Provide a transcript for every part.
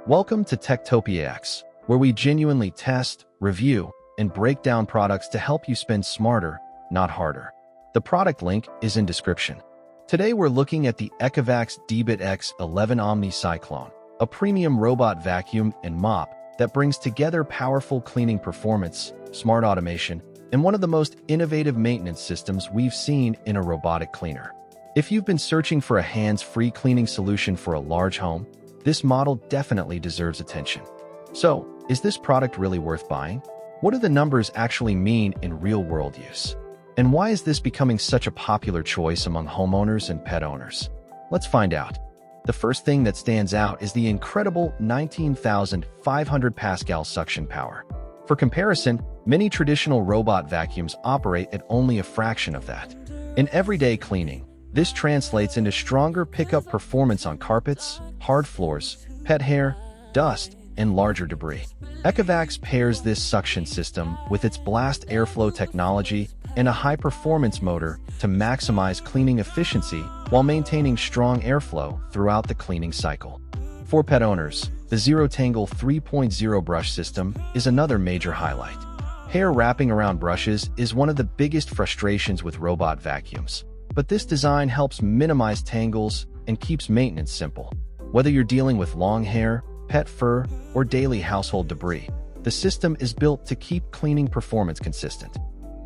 Welcome to Techtopia X, where we genuinely test, review, and break down products to help you spend smarter, not harder. The product link is in description. Today we're looking at the ECOVACS DEEBOT X11 OmniCyclone, a premium robot vacuum and mop that brings together powerful cleaning performance, smart automation, and one of the most innovative maintenance systems we've seen in a robotic cleaner. If you've been searching for a hands-free cleaning solution for a large home, this model definitely deserves attention. So, is this product really worth buying? What do the numbers actually mean in real-world use? And why is this becoming such a popular choice among homeowners and pet owners? Let's find out. The first thing that stands out is the incredible 19,500 Pascal suction power. For comparison, many traditional robot vacuums operate at only a fraction of that. In everyday cleaning, this translates into stronger pickup performance on carpets, hard floors, pet hair, dust, and larger debris. ECOVACS pairs this suction system with its blast airflow technology and a high-performance motor to maximize cleaning efficiency while maintaining strong airflow throughout the cleaning cycle. For pet owners, the ZeroTangle 3.0 brush system is another major highlight. Hair wrapping around brushes is one of the biggest frustrations with robot vacuums, but this design helps minimize tangles and keeps maintenance simple. Whether you're dealing with long hair, pet fur, or daily household debris, the system is built to keep cleaning performance consistent.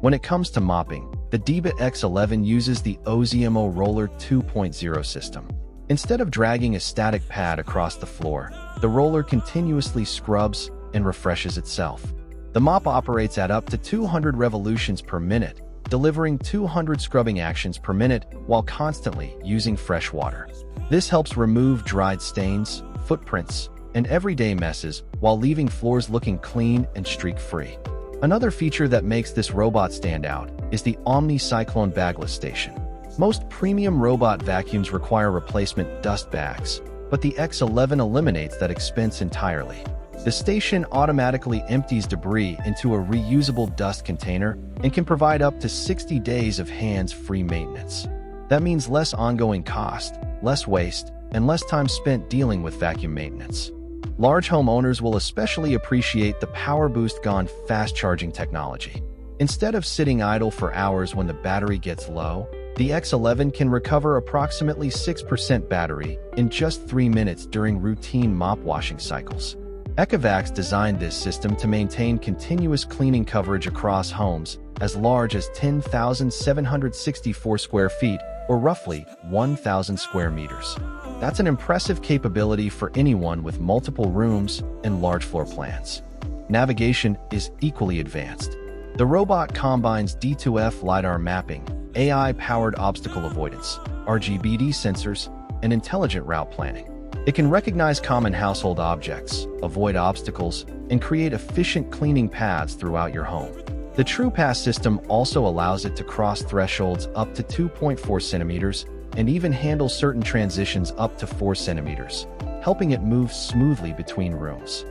When it comes to mopping, the DEEBOT X11 uses the OZMO Roller 2.0 system. Instead of dragging a static pad across the floor, the roller continuously scrubs and refreshes itself. The mop operates at up to 200 revolutions per minute, delivering 200 scrubbing actions per minute while constantly using fresh water. This helps remove dried stains, footprints, and everyday messes while leaving floors looking clean and streak-free. Another feature that makes this robot stand out is the OmniCyclone bagless station. Most premium robot vacuums require replacement dust bags, but the X11 eliminates that expense entirely. The station automatically empties debris into a reusable dust container and can provide up to 60 days of hands-free maintenance. That means less ongoing cost, less waste, and less time spent dealing with vacuum maintenance. Large homeowners will especially appreciate the PowerBoost GaN fast-charging technology. Instead of sitting idle for hours when the battery gets low, the X11 can recover approximately 6% battery in just 3 minutes during routine mop washing cycles. ECOVACS designed this system to maintain continuous cleaning coverage across homes as large as 10,764 square feet, or roughly 1,000 square meters. That's an impressive capability for anyone with multiple rooms and large floor plans. Navigation is equally advanced. The robot combines D2F LiDAR mapping, AI-powered obstacle avoidance, RGBD sensors, and intelligent route planning. It can recognize common household objects, avoid obstacles, and create efficient cleaning paths throughout your home. The TruePass system also allows it to cross thresholds up to 2.4 centimeters and even handle certain transitions up to 4 centimeters, helping it move smoothly between rooms.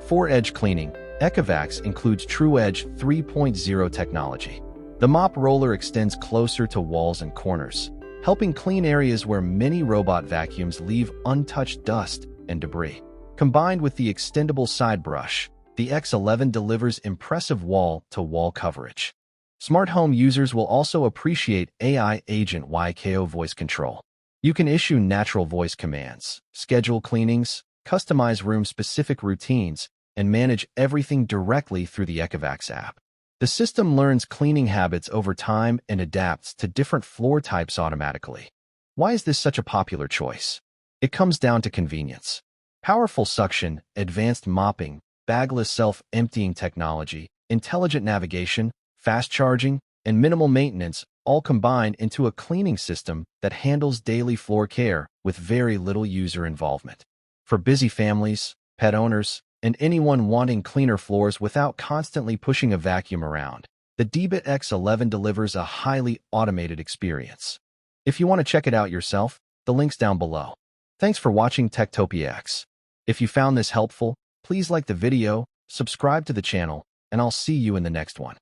For edge cleaning, ECOVACS includes TruEdge 3.0 technology. The mop roller extends closer to walls and corners, helping clean areas where many robot vacuums leave untouched dust and debris. Combined with the extendable side brush, the X11 delivers impressive wall-to-wall coverage. Smart home users will also appreciate AI Agent YKO voice control. You can issue natural voice commands, schedule cleanings, customize room-specific routines, and manage everything directly through the ECOVACS app. The system learns cleaning habits over time and adapts to different floor types automatically. Why is this such a popular choice? It comes down to convenience. Powerful suction, advanced mopping, bagless self-emptying technology, intelligent navigation, fast charging, and minimal maintenance all combine into a cleaning system that handles daily floor care with very little user involvement. For busy families, pet owners, and anyone wanting cleaner floors without constantly pushing a vacuum around, the DEEBOT X11 delivers a highly automated experience. If you want to check it out yourself, the link's down below. Thanks for watching Techtopia X. If you found this helpful, please like the video, subscribe to the channel, and I'll see you in the next one.